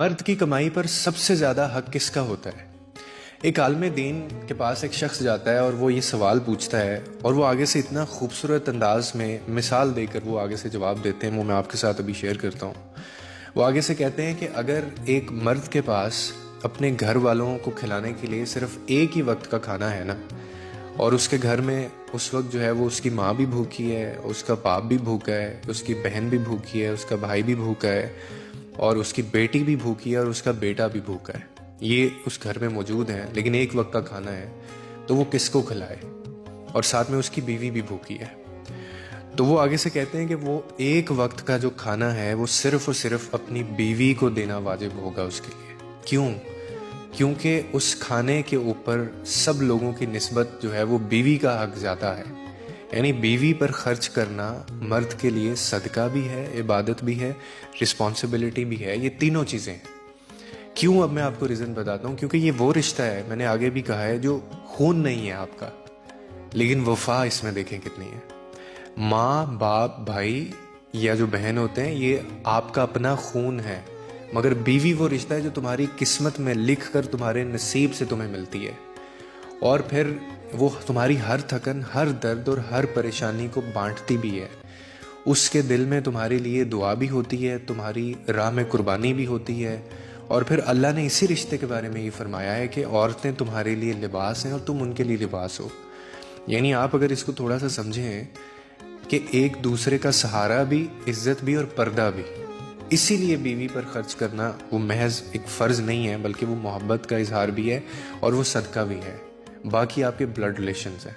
مرد کی کمائی پر سب سے زیادہ حق کس کا ہوتا ہے؟ ایک عالم دین کے پاس ایک شخص جاتا ہے اور وہ یہ سوال پوچھتا ہے اور وہ آگے سے اتنا خوبصورت انداز میں مثال دے کر وہ آگے سے جواب دیتے ہیں، وہ میں آپ کے ساتھ ابھی شیئر کرتا ہوں۔ وہ آگے سے کہتے ہیں کہ اگر ایک مرد کے پاس اپنے گھر والوں کو کھلانے کے لیے صرف ایک ہی وقت کا کھانا ہے نا، اور اس کے گھر میں اس وقت جو ہے وہ اس کی ماں بھی بھوکی ہے، اس کا باپ بھی بھوکا ہے، اس کی بہن بھی بھوکی ہے، اس کا بھائی بھی بھوکا ہے، اور اس کی بیٹی بھی بھوکی ہے، اور اس کا بیٹا بھی بھوکا ہے، یہ اس گھر میں موجود ہیں، لیکن ایک وقت کا کھانا ہے، تو وہ کس کو کھلائے؟ اور ساتھ میں اس کی بیوی بھی بھوکی ہے۔ تو وہ آگے سے کہتے ہیں کہ وہ ایک وقت کا جو کھانا ہے وہ صرف اور صرف اپنی بیوی کو دینا واجب ہوگا اس کے لیے۔ کیوں؟ کیونکہ اس کھانے کے اوپر سب لوگوں کی نسبت جو ہے وہ بیوی کا حق زیادہ ہے، یعنی بیوی پر خرچ کرنا مرد کے لیے صدقہ بھی ہے، عبادت بھی ہے، رسپانسبلٹی بھی ہے، یہ تینوں چیزیں ہیں۔ کیوں؟ اب میں آپ کو ریزن بتاتا ہوں۔ کیونکہ یہ وہ رشتہ ہے، میں نے آگے بھی کہا ہے، جو خون نہیں ہے آپ کا، لیکن وفا اس میں دیکھیں کتنی ہے۔ ماں، باپ، بھائی یا جو بہن ہوتے ہیں، یہ آپ کا اپنا خون ہے، مگر بیوی وہ رشتہ ہے جو تمہاری قسمت میں لکھ کر تمہارے نصیب سے تمہیں ملتی ہے، اور پھر وہ تمہاری ہر تھکن، ہر درد اور ہر پریشانی کو بانٹتی بھی ہے۔ اس کے دل میں تمہارے لیے دعا بھی ہوتی ہے، تمہاری راہ میں قربانی بھی ہوتی ہے، اور پھر اللہ نے اسی رشتے کے بارے میں یہ فرمایا ہے کہ عورتیں تمہارے لیے لباس ہیں اور تم ان کے لیے لباس ہو۔ یعنی آپ اگر اس کو تھوڑا سا سمجھیں کہ ایک دوسرے کا سہارا بھی، عزت بھی اور پردہ بھی، اسی لیے بیوی پر خرچ کرنا وہ محض ایک فرض نہیں ہے، بلکہ وہ محبت کا اظہار بھی ہے اور وہ صدقہ بھی ہے۔ باقی آپ کے بلڈ ریلیشنز ہیں۔